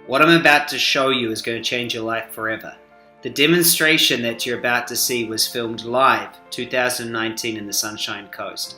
What I'm about to show you is going to change your life forever. The demonstration that you're about to see was filmed live 2019 in the Sunshine Coast.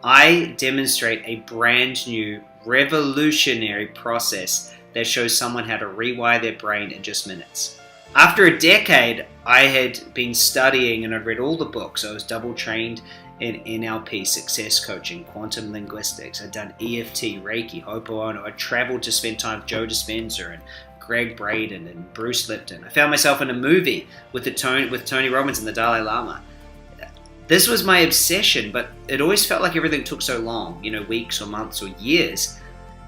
I demonstrate a brand new, revolutionary process that shows someone how to rewire their brain in just minutes. After a decade, I had been studying and I'd read all the books. I was double trained in NLP, success coaching, quantum linguistics. I'd done EFT, Reiki, Ho'oponopono. I traveled to spend time with Joe Dispenza and Greg Braden and Bruce Lipton. I found myself in a movie with Tony Robbins and the Dalai Lama. This was my obsession, but it always felt like everything took so long, weeks or months or years.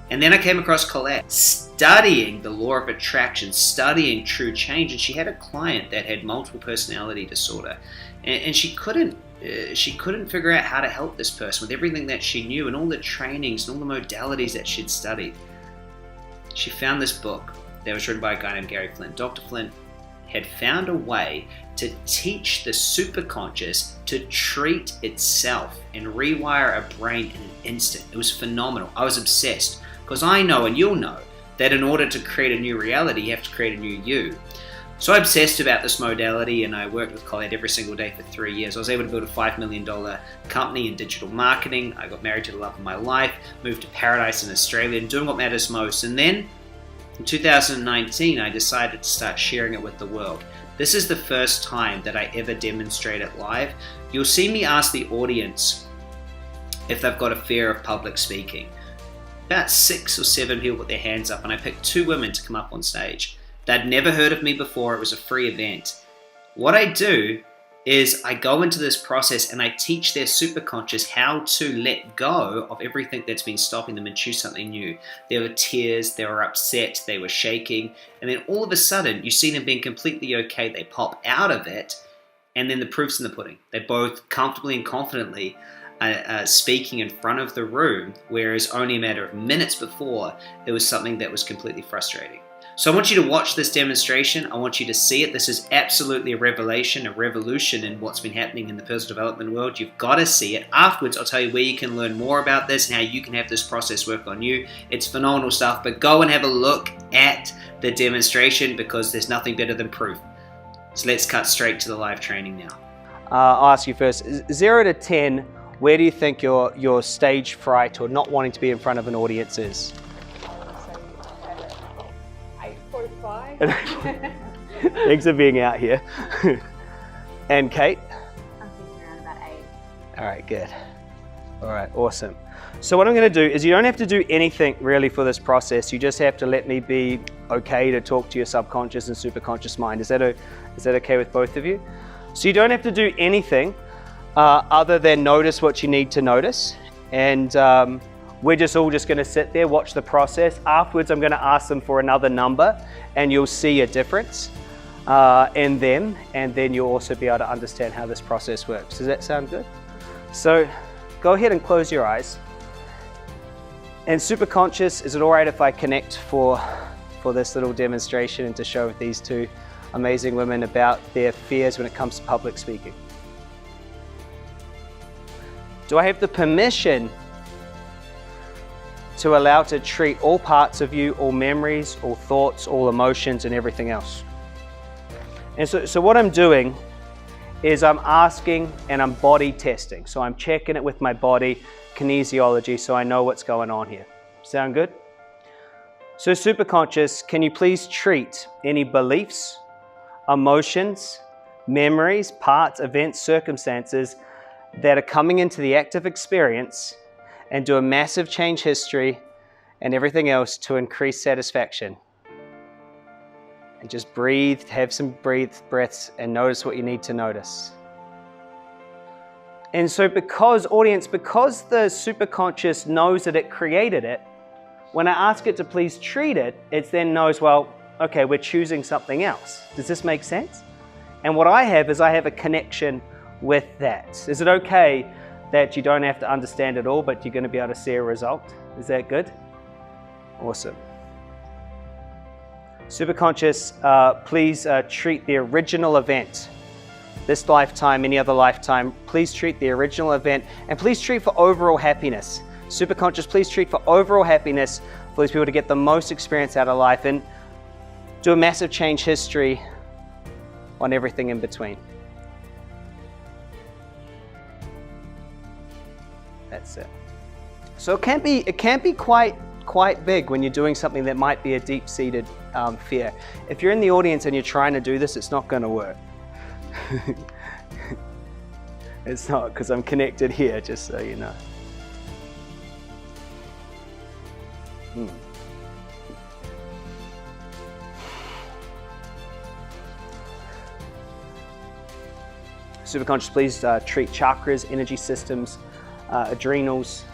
And then I came across Colette, studying the law of attraction, studying true change, and she had a client that had multiple personality disorder, and she couldn't figure out how to help this person with everything that she knew and all the trainings and all the modalities that she'd studied. She found this book that was written by a guy named Gary Flint. Dr. Flint had found a way to teach the superconscious to treat itself and rewire a brain in an instant. It was phenomenal. I was obsessed because I know, and you'll know, that in order to create a new reality, you have to create a new you. So I obsessed about this modality, and I worked with Colette every single day for 3 years. I was able to build a $5 million company in digital marketing. I got married to the love of my life, moved to paradise in Australia, and doing what matters most. And then in 2019, I decided to start sharing it with the world. This is the first time that I ever demonstrate it live. You'll see me ask the audience if they've got a fear of public speaking. About 6 or 7 people put their hands up, and I picked 2 women to come up on stage. They'd never heard of me before. It was a free event. What I do is I go into this process and I teach their superconscious how to let go of everything that's been stopping them and choose something new. There were tears, they were upset, they were shaking, and then all of a sudden you see them being completely okay. They pop out of it, and then the proof's in the pudding. They're both comfortably and confidently speaking in front of the room, whereas only a matter of minutes before it was something that was completely frustrating. So I want you to watch this demonstration. I want you to see it. This is absolutely a revelation, a revolution in what's been happening in the personal development world. You've got to see it. Afterwards, I'll tell you where you can learn more about this and how you can have this process work on you. It's phenomenal stuff, but go and have a look at the demonstration because there's nothing better than proof. So let's cut straight to the live training now. I'll ask you first, 0 to 10, where do you think your stage fright or not wanting to be in front of an audience is? 8.5. Thanks for being out here. And Kate? I'm thinking around about 8. All right, good. All right, awesome. So what I'm going to do is you don't have to do anything really for this process. You just have to let me be okay to talk to your subconscious and superconscious mind. Is that okay with both of you? So you don't have to do anything other than notice what you need to notice. And we're all just going to sit there, watch the process. Afterwards, I'm going to ask them for another number, and you'll see a difference in them, and then you'll also be able to understand how this process works. Does that sound good? So go ahead and close your eyes. And Superconscious, is it all right if I connect for this little demonstration and to show these 2 amazing women about their fears when it comes to public speaking? Do I have the permission to allow to treat all parts of you, all memories, all thoughts, all emotions, and everything else? And so what I'm doing is I'm asking and I'm body testing. So I'm checking it with my body, kinesiology, so I know what's going on here. Sound good? So Superconscious, can you please treat any beliefs, emotions, memories, parts, events, circumstances that are coming into the active experience and do a massive change history and everything else to increase satisfaction? And just breathe, have some breaths and notice what you need to notice. And so because the superconscious knows that it created it, when I ask it to please treat it, it then knows, well, okay, we're choosing something else. Does this make sense? And what I have is I have a connection with that. Is it okay that you don't have to understand it all, but you're going to be able to see a result? Is that good? Awesome. Superconscious, please treat the original event. This lifetime, any other lifetime, please treat the original event, and please treat for overall happiness. Superconscious, please treat for overall happiness for these people to get the most experience out of life. And Do a massive change history on everything in between. That's it. So it can be quite big when you're doing something that might be a deep-seated fear. If you're in the audience and you're trying to do this, it's not going to work. It's not, because I'm connected here, just so you know. Superconscious, please treat chakras, energy systems, adrenals.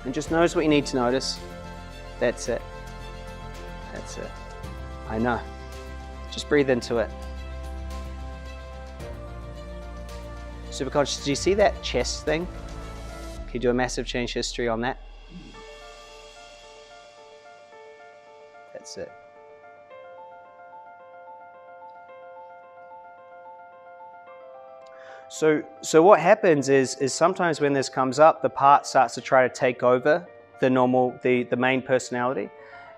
And just notice what you need to notice. That's it. That's it. I know. Just breathe into it. Superconscious, do you see that chest thing? Can you do a massive change history on that? That's it. So what happens is sometimes when this comes up, the part starts to try to take over the main personality.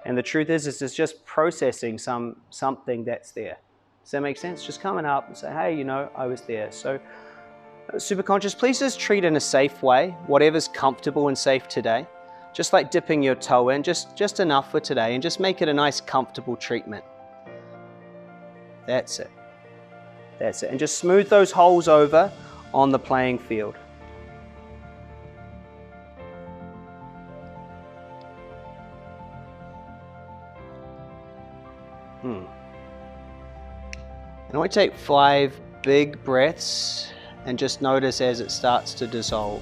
And the truth is it's just processing something that's there. Does that make sense? Just coming up and say, hey, you know, I was there. So Superconscious, please just treat in a safe way, whatever's comfortable and safe today. Just like dipping your toe in, just enough for today, and just make it a nice, comfortable treatment. That's it. That's it. And just smooth those holes over on the playing field. And I want to take 5 big breaths and just notice as it starts to dissolve.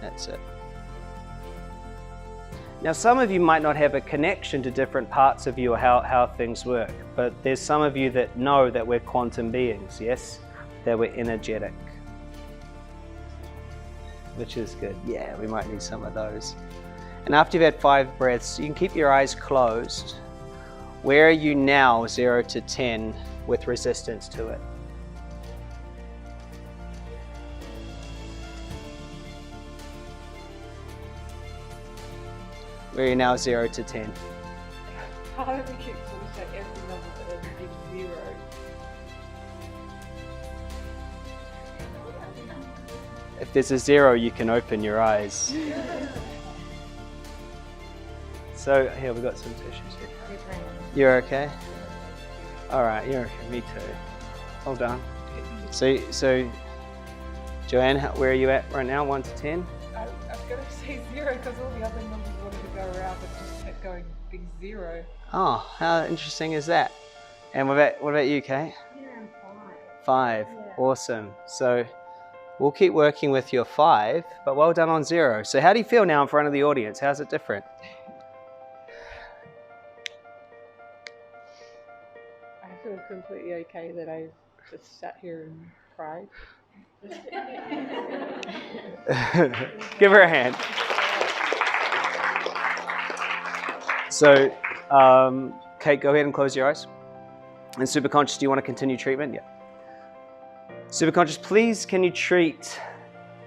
That's it. Now, some of you might not have a connection to different parts of you or how things work, but there's some of you that know that we're quantum beings, yes? That we're energetic. Which is good. Yeah, we might need some of those. And after you've had 5 breaths, you can keep your eyes closed. Where are you now, 0 to 10, with resistance to it? Where are you now, 0 to 10? Part of me keeps wanting to say every number but there's a big 0. If there's a 0, you can open your eyes. So here, we've got some tissues here. You're okay? All right, you're okay. Me too. Hold on. So Joanne, where are you at right now? 1 to 10? I was going to say 0 because all the other numbers wanted to go around but just kept going big 0. Oh, how interesting is that? And what about you, Kate? Around 5. 5. Yeah. Awesome. So we'll keep working with your 5, but well done on 0. So how do you feel now in front of the audience? How's it different? I feel completely okay that I just sat here and cried. Give her a hand. So, Kate, go ahead and close your eyes. And Superconscious, do you want to continue treatment? Yeah. Superconscious, please can you treat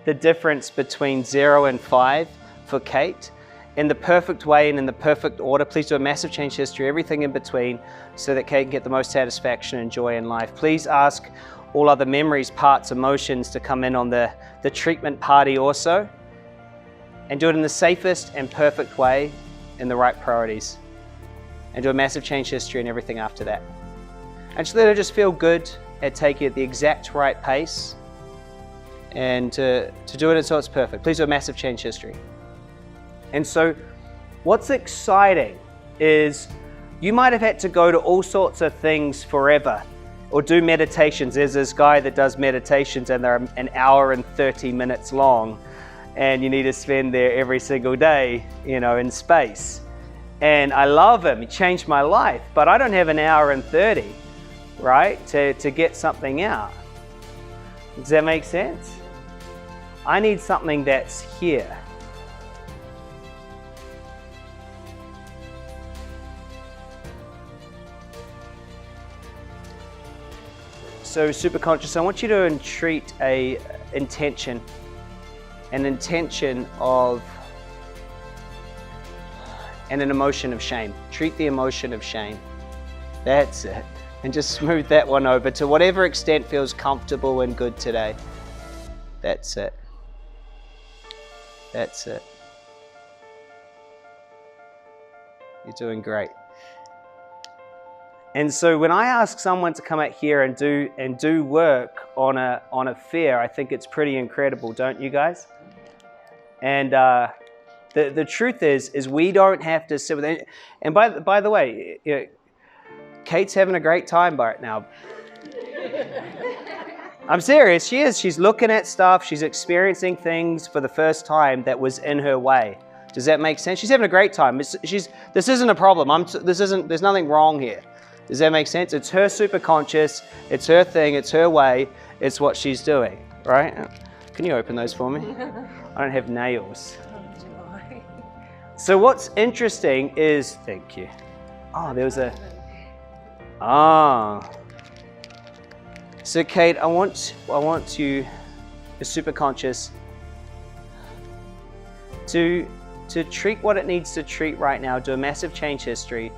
the difference between 0 and 5 for Kate in the perfect way and in the perfect order. Please do a massive change history, everything in between, so that Kate can get the most satisfaction and joy in life. Please ask all other memories, parts, emotions to come in on the treatment party also. And do it in the safest and perfect way in the right priorities. And do a massive change history and everything after that. And just let her just feel good at taking it at the exact right pace and to do it until it's perfect. Please do a massive change history. And so what's exciting is you might have had to go to all sorts of things forever or do meditations. There's this guy that does meditations and they're 1 hour and 30 minutes long and you need to spend there every single day, in space. And I love him, he changed my life, but I don't have 1 hour and 30, right, to get something out. Does that make sense? I need something that's here. So Superconscious, I want you to entreat an intention of and an emotion of shame. Treat the emotion of shame. That's it. And just smooth that one over to whatever extent feels comfortable and good today. That's it. That's it. You're doing great. And so when I ask someone to come out here and do work on a fear, I think it's pretty incredible, don't you guys? And the truth is we don't have to sit with it. And by the way, you know, Kate's having a great time right now. I'm serious, she is. She's looking at stuff, she's experiencing things for the first time that was in her way. Does that make sense? She's having a great time. This isn't a problem. There's nothing wrong here. Does that make sense? It's her superconscious, it's her thing, it's her way, it's what she's doing, right? Can you open those for me? I don't have nails. So what's interesting is, thank you. Oh, there was a, So Kate, I want you, the superconscious, to treat what it needs to treat right now, do a massive change history,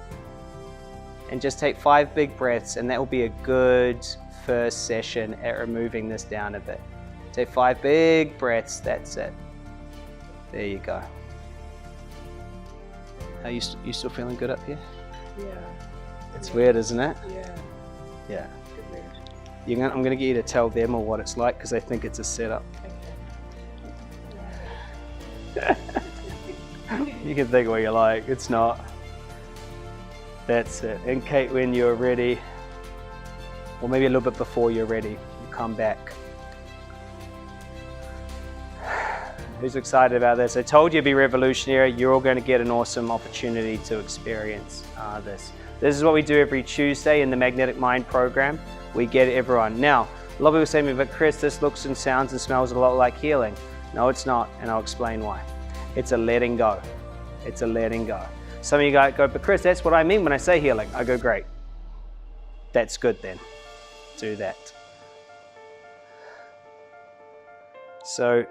and just take 5 big breaths, and that will be a good first session at removing this down a bit. Take 5 big breaths, that's it. There you go. Are you still feeling good up here? Yeah. It's weird, isn't it? Yeah. Yeah. Good weird. I'm going to get you to tell them all what it's like because they think it's a setup. Okay. You can think what you like, it's not. That's it. And Kate, when you're ready, or maybe a little bit before you're ready, you come back. Who's excited about this? I told you it'd be revolutionary. You're all going to get an awesome opportunity to experience this. This is what we do every Tuesday in the Magnetic Mind program. We get everyone. Now, a lot of people say to me, but Chris, this looks and sounds and smells a lot like healing. No, it's not, and I'll explain why. It's a letting go. It's a letting go. Some of you guys go, but Chris, that's what I mean when I say healing. I go, great. That's good then. Do that. So,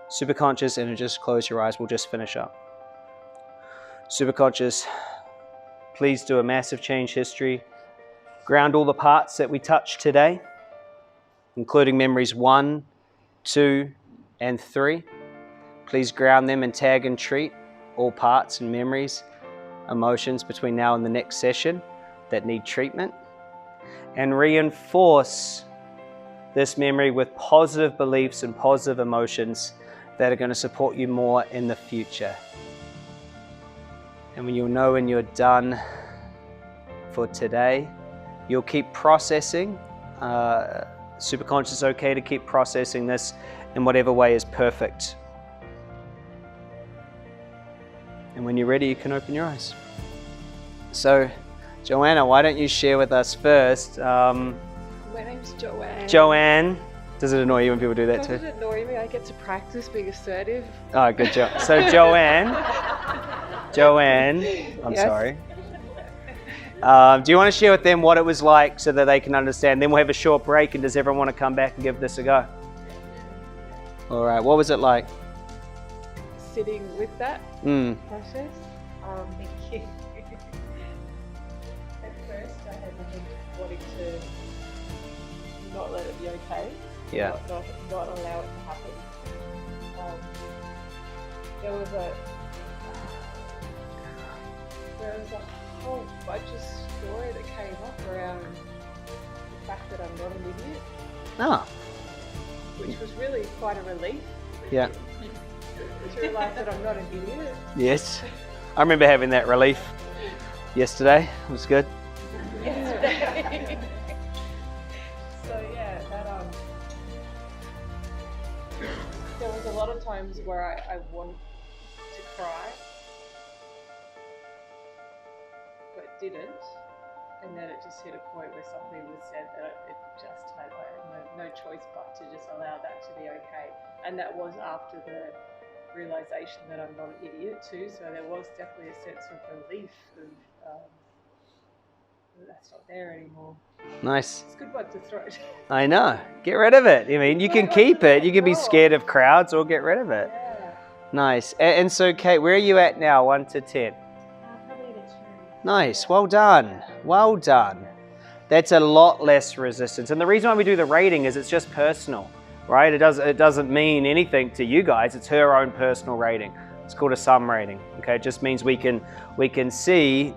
Superconscious, and just close your eyes. We'll just finish up. Superconscious, please do a massive change history. Ground all the parts that we touched today, including memories 1, 2, and 3. Please ground them and tag and treat all parts and memories, emotions between now and the next session that need treatment. And reinforce this memory with positive beliefs and positive emotions that are going to support you more in the future. And when you'll know when you're done for today, you'll keep processing. Superconscious is okay to keep processing this in whatever way is perfect. And when you're ready, you can open your eyes. So, Joanna, why don't you share with us first? My name's Joanne. Joanne. Does it annoy you when people do that too? Doesn't annoy me. I get to practice being assertive. Oh, good job. So Joanne, I'm Yes. sorry. Do you want to share with them what it was like so that they can understand? Then we'll have a short break, and does everyone want to come back and give this a go? All right, what was it like? Sitting with that process. Thank you. At first, I had been wanting to not let it be okay. Yeah. Not allow it to happen. There was a whole bunch of story that came up around the fact that I'm not an idiot, Ah, which was really quite a relief yeah. to realise that I'm not an idiot. Yes. I remember having that relief yesterday. It was good. Yesterday. So yeah, there was a lot of times where I wanted to cry, but didn't, and then it just hit a point where something was said that it just had no choice but to just allow that to be okay. And that was after the realization that I'm not an idiot too, so there was definitely a sense of relief of that's not there anymore. Nice. It's a good one to throw. I know. Get rid of it. I mean, you can keep it. You can be scared of crowds or get rid of it. Yeah. Nice. And so, Kate, where are you at now? 1 to 10. Probably the 2. Nice. Well done. Well done. That's a lot less resistance. And the reason why we do the rating is it's just personal, right? It doesn't mean anything to you guys. It's her own personal rating. It's called a sum rating. Okay, it just means we can see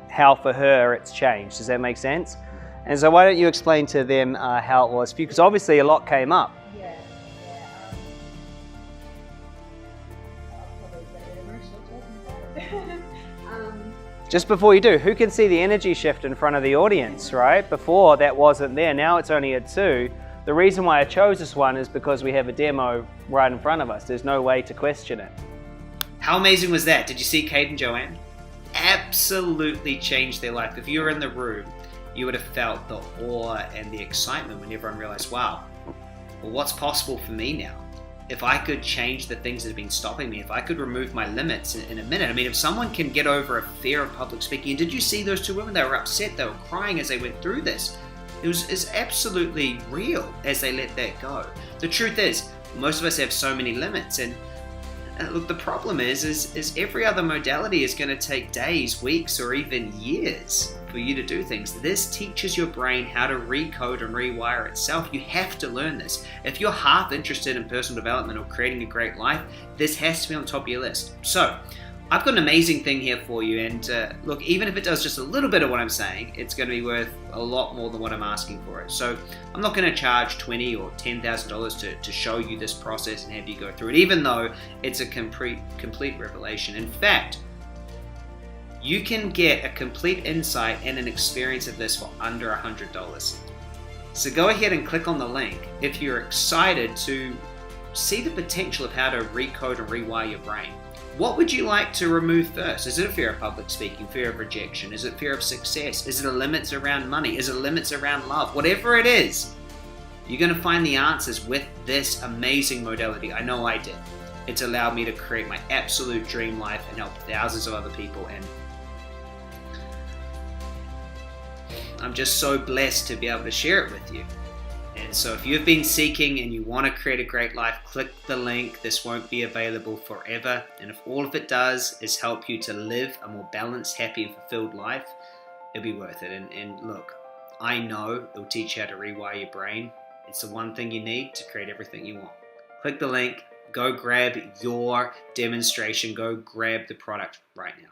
how for her it's changed. Does that make sense? And so why don't you explain to them how it was for you? Because obviously a lot came up. Yeah. I'll probably get a bit emotional talking about it. Just before you do, who can see the energy shift in front of the audience, right? Before that wasn't there, now it's only a 2. The reason why I chose this one is because we have a demo right in front of us. There's no way to question it. How amazing was that? Did you see Kate and Joanne? Absolutely changed their life. If you were in the room, you would have felt the awe and the excitement when everyone realized, wow, well, what's possible for me now? If I could change the things that have been stopping me, if I could remove my limits in a minute. I mean, if someone can get over a fear of public speaking, and did you see those 2 women? They were upset, they were crying as they went through this. It's absolutely real as they let that go. The truth is, most of us have so many limits, and look, the problem is every other modality is going to take days, weeks, or even years for you to do things. This teaches your brain how to recode and rewire itself. You have to learn this. If you're half interested in personal development or creating a great life, this has to be on top of your list. So, I've got an amazing thing here for you, and look, even if it does just a little bit of what I'm saying, it's going to be worth a lot more than what I'm asking for it. So I'm not going to charge $20,000 or $10,000 to show you this process and have you go through it, even though it's a complete revelation. In fact, you can get a complete insight and an experience of this for under $100. So go ahead and click on the link if you're excited to see the potential of how to recode and rewire your brain. What would you like to remove first? Is it a fear of public speaking, fear of rejection? Is it fear of success? Is it limits around money? Is it limits around love? Whatever it is, you're going to find the answers with this amazing modality. I know I did. It's allowed me to create my absolute dream life and help thousands of other people. And I'm just so blessed to be able to share it with you. And so if you've been seeking and you want to create a great life, click the link. This won't be available forever. And if all of it does is help you to live a more balanced, happy, and fulfilled life, it'll be worth it. And look, I know it'll teach you how to rewire your brain. It's the one thing you need to create everything you want. Click the link, go grab your demonstration, go grab the product right now.